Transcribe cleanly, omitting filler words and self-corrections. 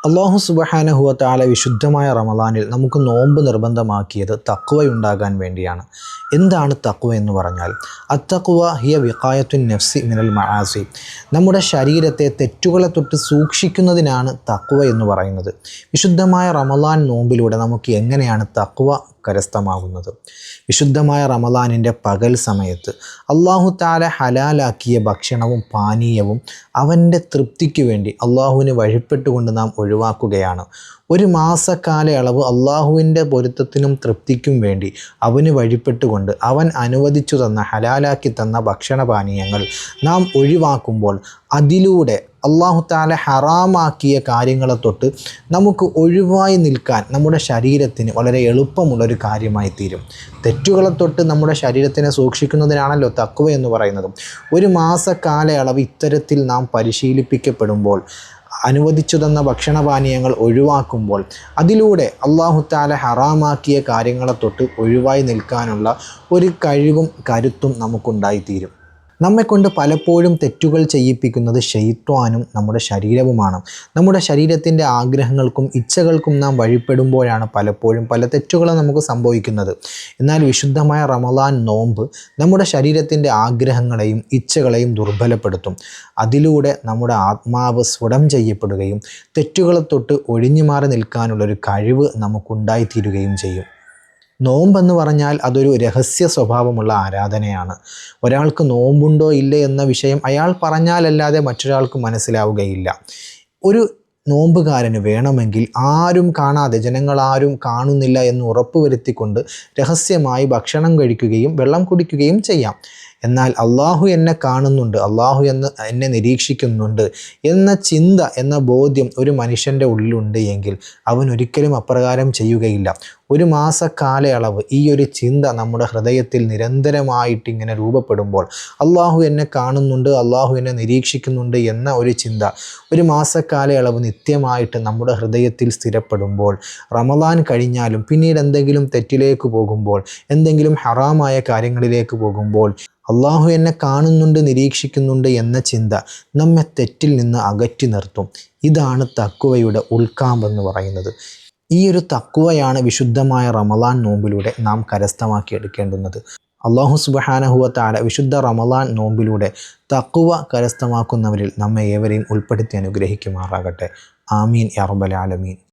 അല്ലാഹു സുബ്ഹാനഹു വ തആല വിശുദ്ധമായ റമളാനിൽ നമുക്ക് നോമ്പ് നിർബന്ധമാക്കിയത് തഖ്വയുണ്ടാകാൻ വേണ്ടിയാണ്. എന്താണ് തഖ്വ എന്ന് പറഞ്ഞാൽ? അത്തഖ്വ ഹിയ വിഖായത്തുൻ നഫ്സി മിനൽ മആസി. നമ്മുടെ ശരീരത്തെ തെറ്റുകളെ തൊട്ട് സൂക്ഷിക്കുന്നതിനാണ് തഖ്വ എന്ന് പറയുന്നത്. വിശുദ്ധമായ റമളാൻ നോമ്പിലൂടെ നമുക്ക് എങ്ങനെയാണ് തഖ്വ കരസ്ഥമാകുന്നത്? വിശുദ്ധമായ റമളാനിൻ്റെ പകൽ സമയത്ത് അല്ലാഹു തആല ഹലാലാക്കിയ ഭക്ഷണവും പാനീയവും അവൻ്റെ തൃപ്തിക്ക് വേണ്ടി അള്ളാഹുവിന് വഴിപ്പെട്ടുകൊണ്ട് നാം ഒഴിവാക്കുകയാണ്. ഒരു മാസക്കാലയളവ് അള്ളാഹുവിൻ്റെ പൊരുത്തത്തിനും തൃപ്തിക്കും വേണ്ടി അവന് വഴിപ്പെട്ടുകൊണ്ട് അവൻ അനുവദിച്ചു തന്ന ഹലാലാക്കി തന്ന ഭക്ഷണപാനീയങ്ങൾ നാം ഒഴിവാക്കുമ്പോൾ അതിലൂടെ അല്ലാഹു തആല ഹറാമാക്കിയ കാര്യങ്ങളെ തൊട്ട് നമുക്ക് ഒഴിവായി നിൽക്കാൻ നമ്മുടെ ശരീരത്തിന് വളരെ എളുപ്പമുള്ളൊരു കാര്യമായി തീരും. തെറ്റുകളെ തൊട്ട് നമ്മുടെ ശരീരത്തിനെ സൂക്ഷിക്കുന്നതിനാണല്ലോ തഖ്വ എന്ന് പറയുന്നത്. ഒരു മാസക്കാലയളവ് ഇത്തരത്തിൽ നാം പരിശീലിപ്പിക്കപ്പെടുമ്പോൾ, അനുവദിച്ചു തന്ന ഭക്ഷണപാനീയങ്ങൾ ഒഴിവാക്കുമ്പോൾ അതിലൂടെ അല്ലാഹു തആല ഹറാമാക്കിയ കാര്യങ്ങളെ തൊട്ട് ഒഴിവായി നിൽക്കാനുള്ള ഒരു കഴിവും കരുത്തും നമുക്കുണ്ടായിത്തീരും. നമ്മെക്കൊണ്ട് പലപ്പോഴും തെറ്റുകൾ ചെയ്യിപ്പിക്കുന്നത് ശൈത്വാനും നമ്മുടെ ശരീരവുമാണ്. നമ്മുടെ ശരീരത്തിൻ്റെ ആഗ്രഹങ്ങൾക്കും ഇച്ഛകൾക്കും നാം വഴിപ്പെടുമ്പോഴാണ് പലപ്പോഴും പല തെറ്റുകളും നമുക്ക് സംഭവിക്കുന്നത്. എന്നാൽ വിശുദ്ധമായ റമളാൻ നോമ്പ് നമ്മുടെ ശരീരത്തിൻ്റെ ആഗ്രഹങ്ങളെയും ഇച്ഛകളെയും ദുർബലപ്പെടുത്തും. അതിലൂടെ നമ്മുടെ ആത്മാവ് സ്ഫുടം ചെയ്യപ്പെടുകയും തെറ്റുകളെ തൊട്ട് ഒഴിഞ്ഞു മാറി നിൽക്കാനുള്ളൊരു കഴിവ് നമുക്കുണ്ടായിത്തീരുകയും ചെയ്യും. നോമ്പെന്ന് പറഞ്ഞാൽ അതൊരു രഹസ്യ സ്വഭാവമുള്ള ആരാധനയാണ്. ഒരാൾക്ക് നോമ്പുണ്ടോ ഇല്ലേ എന്ന വിഷയം അയാൾ പറഞ്ഞാലല്ലാതെ മറ്റൊരാൾക്ക് മനസ്സിലാവുകയില്ല. ഒരു നോമ്പുകാരന് വേണമെങ്കിൽ ആരും കാണാതെ, ജനങ്ങളാരും കാണുന്നില്ല എന്ന് ഉറപ്പുവരുത്തിക്കൊണ്ട് രഹസ്യമായി ഭക്ഷണം കഴിക്കുകയും വെള്ളം കുടിക്കുകയും ചെയ്യാം. എന്നാൽ അള്ളാഹു എന്നെ കാണുന്നുണ്ട്, അള്ളാഹു എന്നെ നിരീക്ഷിക്കുന്നുണ്ട് എന്ന ചിന്ത, എന്ന ബോധ്യം ഒരു മനുഷ്യൻ്റെ ഉള്ളിലുണ്ട് എങ്കിൽ അവൻ ഒരിക്കലും അപ്രകാരം ചെയ്യുകയില്ല. ഒരു മാസക്കാലയളവ് ഈ ഒരു ചിന്ത നമ്മുടെ ഹൃദയത്തിൽ നിരന്തരമായിട്ടിങ്ങനെ രൂപപ്പെടുമ്പോൾ, അള്ളാഹു എന്നെ കാണുന്നുണ്ട്, അള്ളാഹു എന്നെ നിരീക്ഷിക്കുന്നുണ്ട് എന്ന ഒരു ചിന്ത ഒരു മാസക്കാലയളവ് നിത്യമായിട്ട് നമ്മുടെ ഹൃദയത്തിൽ സ്ഥിരപ്പെടുമ്പോൾ, റമളാൻ കഴിഞ്ഞാലും പിന്നീട് എന്തെങ്കിലും തെറ്റിലേക്ക് പോകുമ്പോൾ, എന്തെങ്കിലും ഹറാമായ കാര്യങ്ങളിലേക്ക് പോകുമ്പോൾ അള്ളാഹു എന്നെ കാണുന്നുണ്ട്, നിരീക്ഷിക്കുന്നുണ്ട് എന്ന ചിന്ത നമ്മെ തെറ്റിൽ നിന്ന് അകറ്റി നിർത്തും. ഇതാണ് തഖ്വയുടെ ഉൾക്കാമ്പെന്ന് പറയുന്നത്. ഈ ഒരു തഖ്വയാണ് വിശുദ്ധമായ റമളാൻ നോമ്പിലൂടെ നാം കരസ്ഥമാക്കിയെടുക്കേണ്ടുന്നത്. അല്ലാഹു സുബ്ഹാനഹു വ തആല വിശുദ്ധ റമളാൻ നോമ്പിലൂടെ തഖ്വ കരസ്ഥമാക്കുന്നവരിൽ നമ്മെ ഏവരെയും ഉൾപ്പെടുത്തി അനുഗ്രഹിക്കുമാറാകട്ടെ. ആമീൻ യാ റബ്ബൽ ആലമീൻ.